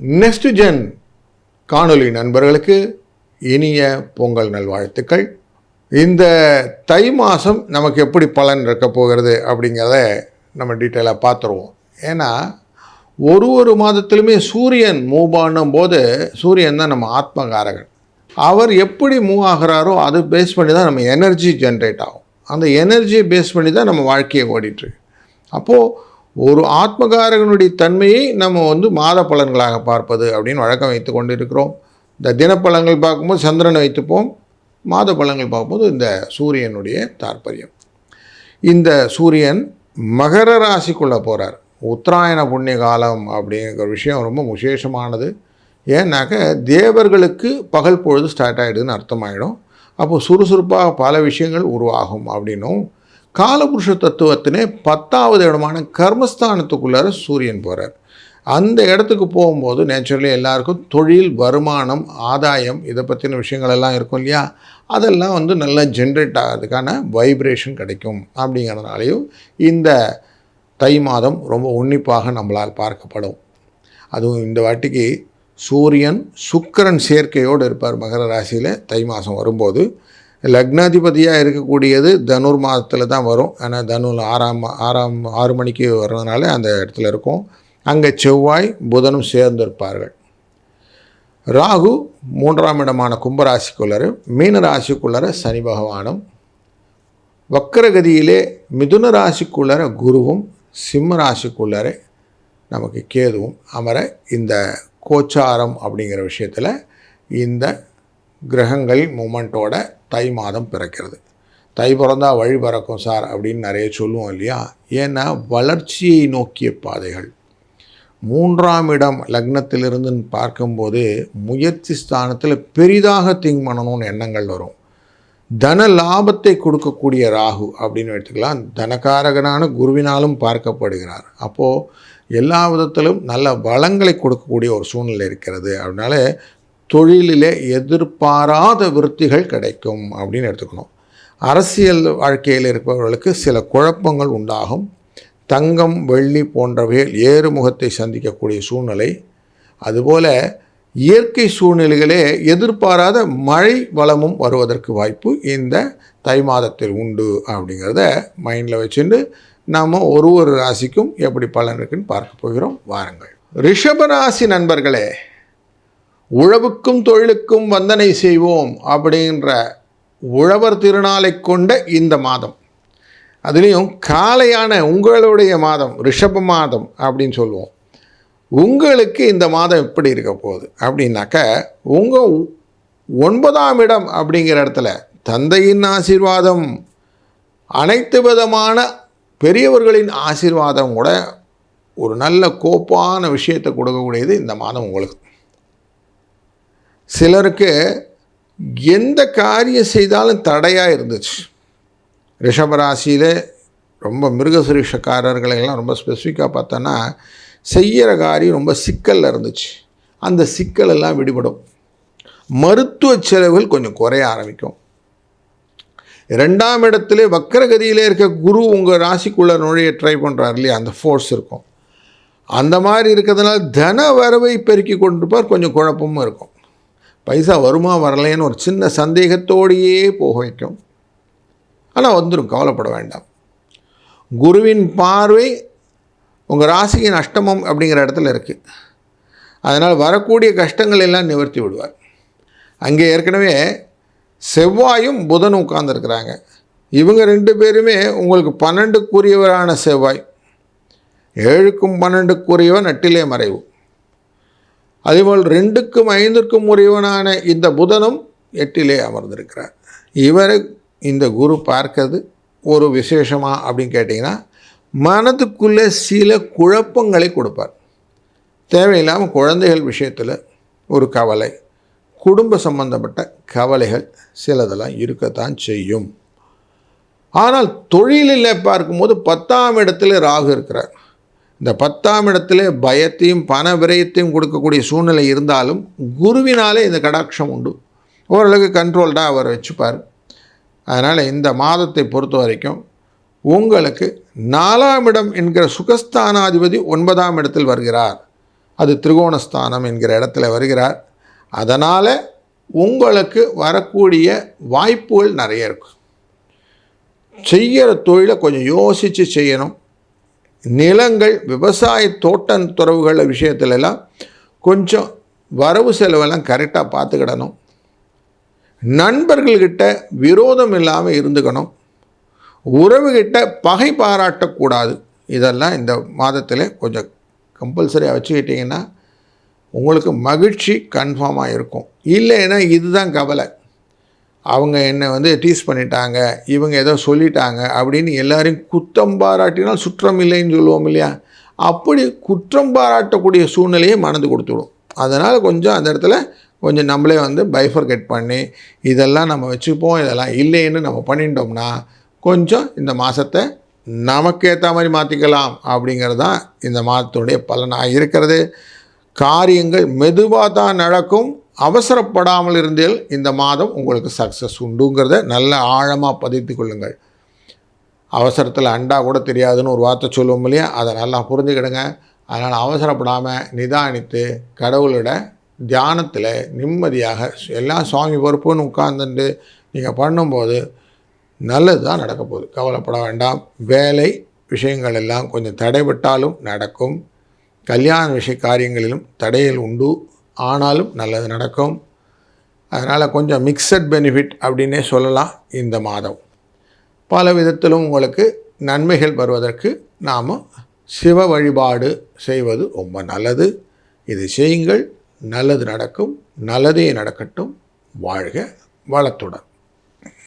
Next gen காணொளி நண்பர்களுக்கு இனிய பொங்கல் நல்வாழ்த்துக்கள். இந்த தை மாதம் நமக்கு எப்படி பலன் இருக்க போகிறது அப்படிங்கிறத நம்ம டீட்டெயிலாக பார்த்துருவோம். ஏன்னா ஒரு மாதத்துலையுமே சூரியன் மூவ் பண்ணும் போது சூரியன் தான் நம்ம ஆத்மகாரகன். அவர் எப்படி மூவ் ஆகிறாரோ அது பேஸ் பண்ணி தான் நம்ம எனர்ஜி ஜென்ரேட் ஆகும். அந்த எனர்ஜியை பேஸ் பண்ணி தான் நம்ம வாழ்க்கையை ஓடிட்டுருக்கு. அப்போது ஒரு ஆத்மகாரகனுடைய தன்மையை நம்ம மாத பலன்களாக பார்ப்பது அப்படின்னு வழக்கம் வைத்து கொண்டு இருக்கிறோம். இந்த தினப்பலன்கள் பார்க்கும்போது சந்திரனை வைத்துப்போம், மாத பலன்கள் பார்க்கும்போது இந்த சூரியனுடைய தாற்பயம். இந்த சூரியன் மகர ராசிக்குள்ளே போகிறார். உத்தராயண புண்ணிய காலம் அப்படிங்கிற விஷயம் ரொம்ப விசேஷமானது. ஏன்னாக்க தேவர்களுக்கு பகல் பொழுது ஸ்டார்ட் ஆகிடுதுன்னு அர்த்தமாயிடும். அப்போது சுறுசுறுப்பாக பல விஷயங்கள் உருவாகும் அப்படின்னும், காலபுருஷ தத்துவத்தினே 10வது இடமான கர்மஸ்தானத்துக்குள்ளார சூரியன் போகிறார். அந்த இடத்துக்கு போகும்போது நேச்சுரலி எல்லாருக்கும் தொழில், வருமானம், ஆதாயம் இதை பற்றின விஷயங்கள் எல்லாம் இருக்கும் இல்லையா, அதெல்லாம் நல்லா ஜென்ரேட் ஆகிறதுக்கான வைப்ரேஷன் கிடைக்கும். அப்படிங்கிறதுனாலையும் இந்த தை மாதம் ரொம்ப உன்னிப்பாக நம்மளால் பார்க்கப்படும். அதுவும் இந்த வாட்டிக்கு சூரியன் சுக்கிரன் சேர்க்கையோடு இருப்பார் மகர ராசியில். தை மாதம் வரும்போது லக்னாதிபதியாக இருக்கக்கூடியது தனுர் மாதத்தில் தான் வரும். ஆனால் தனுவில் 6 மணிக்கு வர்றதுனால அந்த இடத்துல இருக்கும். அங்கே செவ்வாய் புதனும் சேர்ந்து இருப்பார்கள். ராகு 3ஆம் இடமான கும்பராசிக்குள்ளர, மீன ராசிக்குள்ளர சனி பகவானும், வக்கரகதியிலே மிதுன ராசிக்குள்ளர குருவும், சிம்ம ராசிக்குள்ளர நமக்கு கேதுவும் அமர இந்த கோச்சாரம் அப்படிங்கிற விஷயத்தில் இந்த கிரகங்கள் மூமெண்ட்டோட தை மாதம் பிறக்கிறது. தை பிறந்தால் வழி பிறக்கும் சார் அப்படின்னு நிறைய சொல்லுவோம் இல்லையா. ஏன்னா வளர்ச்சியை நோக்கிய பாதைகள். 3ஆம் இடம் லக்னத்திலிருந்து பார்க்கும்போது முயற்சி ஸ்தானத்தில் பெரிதாக திங்க் பண்ணணும்னு எண்ணங்கள் வரும். தன லாபத்தை கொடுக்கக்கூடிய ராகு அப்படின்னு எடுத்துக்கலாம். தனகாரகனான குருவினாலும் பார்க்கப்படுகிறார். அப்போது எல்லா விதத்திலும் நல்ல வளங்களை கொடுக்கக்கூடிய ஒரு சூழ்நிலை இருக்கிறது. அதனால தொழிலிலே எதிர்பாராத விருத்திகள் கிடைக்கும் அப்படின்னு எடுத்துக்கணும். அரசியல் வாழ்க்கையில் இருப்பவர்களுக்கு சில குழப்பங்கள் உண்டாகும். தங்கம், வெள்ளி போன்றவைகள் ஏறுமுகத்தை சந்திக்கக்கூடிய சூழ்நிலை. அதுபோல் இயற்கை சூழ்நிலைகளே எதிர்பாராத மழை வளமும் வருவதற்கு வாய்ப்பு இந்த தை மாதத்தில் உண்டு. அப்படிங்கிறத மைண்டில் வச்சுட்டு நாம் ஒரு ராசிக்கும் எப்படி பலன் இருக்குன்னு பார்க்க போகிறோம். வாருங்கள். ரிஷபராசி நண்பர்களே, உழவுக்கும் தொழிலுக்கும் வந்தனை செய்வோம் அப்படின்ற உழவர் திருநாளை கொண்ட இந்த மாதம், அதுலேயும் காலையான உங்களுடைய மாதம் ரிஷப மாதம் அப்படின்னு சொல்லுவோம். உங்களுக்கு இந்த மாதம் எப்படி இருக்க போகுது அப்படின்னாக்க, உங்கள் 9ஆம் இடம் அப்படிங்கிற இடத்துல தந்தையின் ஆசீர்வாதம், அனைத்து விதமான பெரியவர்களின் ஆசீர்வாதம் கூட ஒரு நல்ல கோப்பான விஷயத்தை கொடுக்கக்கூடியது இந்த மாதம் உங்களுக்கு. சிலருக்கு எந்த காரியம் செய்தாலும் தடையாக இருந்துச்சு. ரிஷபராசியில் ரொம்ப மிருகசுரீஷக்காரர்களெல்லாம் ரொம்ப ஸ்பெசிஃபிக்காக பார்த்தோன்னா செய்கிற காரியம் ரொம்ப சிக்கலில் இருந்துச்சு. அந்த சிக்கலெல்லாம் விடுபடும். மருத்துவ செலவுகள் கொஞ்சம் குறைய ஆரம்பிக்கும். 2ஆம் இடத்துல வக்கரகதியிலே இருக்க குரு உங்கள் ராசிக்குள்ளே நுழைய ட்ரை பண்ணுறாரு இல்லையா, அந்த ஃபோர்ஸ் இருக்கும். அந்த மாதிரி இருக்கிறதுனால தன வரவை பெருக்கி கொண்டிருப்பார். கொஞ்சம் குழப்பமும் இருக்கும். பைசா வருமா வரலைன்னு ஒரு சின்ன சந்தேகத்தோடையே போக வைக்கும். ஆனால் வந்துடும், கவலைப்பட வேண்டாம். குருவின் பார்வை உங்கள் ராசியின் அஷ்டமம் அப்படிங்கிற இடத்துல இருக்குது. அதனால் வரக்கூடிய கஷ்டங்கள் எல்லாம் நிவர்த்தி விடுவார். அங்கே ஏற்கனவே செவ்வாயும் புதனும் உட்கார்ந்துருக்கிறாங்க. இவங்க 2 பேருமே உங்களுக்கு 12க்குரியவரான செவ்வாய், 7க்கும் 12க்குரியவன் நட்டிலே மறைவு. அதேபோல் 2க்கும் 5க்கும் உரியவனான இந்த புதனும் 8லே அமர்ந்திருக்கிறார். இவரை இந்த குரு பார்க்கிறது ஒரு விசேஷமா அப்படின்னு கேட்டிங்கன்னா, மனதுக்குள்ளே சில குழப்பங்களை கொடுப்பார். தேவையில்லாமல் குழந்தைகள் விஷயத்தில் ஒரு கவலை, குடும்ப சம்பந்தப்பட்ட கவலைகள் சிலதெல்லாம் இருக்கத்தான் செய்யும். ஆனால் தொழிலில் பார்க்கும்போது 10ஆம் இடத்துல ராகு இருக்கிறார். இந்த 10ஆம் இடத்துல பயத்தையும் பண விரயத்தையும் கொடுக்கக்கூடிய சூழ்நிலை இருந்தாலும் குருவினாலே இந்த கடாட்சம் உண்டு. ஓரளவுக்கு கண்ட்ரோல்டாக அவர் வச்சுப்பார். அதனால் இந்த மாதத்தை பொறுத்த வரைக்கும் உங்களுக்கு 4ஆம் இடம் என்கிற சுகஸ்தானாதிபதி 9ஆம் இடத்தில் வருகிறார். அது திரிகோணஸ்தானம் என்கிற இடத்துல வருகிறார். அதனால் உங்களுக்கு வரக்கூடிய வாய்ப்புகள் நிறைய இருக்கும். செய்கிற தொழிலை கொஞ்சம் யோசித்து செய்யணும். நிலங்கள், விவசாய தோட்டம் துறவுகள் விஷயத்துலலாம் கொஞ்சம் வரவு செலவெல்லாம் கரெக்டாக பார்த்துக்கிடணும். நண்பர்கள்கிட்ட விரோதம் இல்லாமல் இருந்துக்கணும். உறவுகிட்ட பகை பாராட்டக்கூடாது. இதெல்லாம் இந்த மாதத்தில் கொஞ்சம் கம்பல்சரியாக வச்சுக்கிட்டிங்கன்னா உங்களுக்கு மகிழ்ச்சி கன்ஃபார்மாக இருக்கும். இல்லைன்னா இதுதான் கவலை. அவங்க என்னை டீஸ் பண்ணிட்டாங்க, இவங்க ஏதோ சொல்லிட்டாங்க அப்படின்னு எல்லாரையும் குற்றம் பாராட்டினால் சுற்றம் இல்லைன்னு சொல்லுவோம் இல்லையா? அப்படி குற்றம் பாராட்டக்கூடிய சூழ்நிலையை மனது கொடுத்துடும். அதனால் கொஞ்சம் அந்த இடத்துல கொஞ்சம் நம்மளே பைஃபர்கேட் பண்ணி இதெல்லாம் நம்ம வச்சுப்போம், இதெல்லாம் இல்லைன்னு நம்ம பண்ணிட்டோம்னா கொஞ்சம் இந்த மாதத்தை நமக்கு ஏற்ற மாதிரி மாற்றிக்கலாம். அப்படிங்கிறது தான் இந்த மாதத்துடைய பலனாக இருக்கிறது. காரியங்கள் மெதுவாக தான் நடக்கும். அவசரப்படாமல் இருந்தால் இந்த மாதம் உங்களுக்கு சக்ஸஸ் உண்டுங்கிறத நல்ல ஆழமாக பதித்து கொள்ளுங்கள். அவசரத்தில் அண்டா கூட தெரியாதுன்னு ஒரு வார்த்தை சொல்லுவோம் இல்லையா? அதை நல்லா புரிஞ்சுக்கிடுங்க. அதனால் அவசரப்படாமல் நிதானித்து கடவுளோட தியானத்தில் நிம்மதியாக எல்லாம் சுவாமி பொறுப்புன்னு உட்கார்ந்துட்டு நீங்கள் பண்ணும்போது நல்லது தான் நடக்க போகுது. கவலைப்பட வேண்டாம். வேலை விஷயங்கள் எல்லாம் கொஞ்சம் தடைபட்டாலும் நடக்கும். கல்யாண விஷய காரியங்களிலும் தடைகள் உண்டு, ஆனாலும் நல்லது நடக்கும். அதனால் கொஞ்சம் மிக்சட் பெனிஃபிட் அப்படின்னே சொல்லலாம். இந்த மாதம் பல விதத்திலும் உங்களுக்கு நன்மைகள் வருவதற்கு நாம் சிவ வழிபாடு செய்வது ரொம்ப நல்லது. இது செய்யுங்கள், நல்லது நடக்கும். நல்லதே நடக்கட்டும். வாழ்க வளத்துடன்.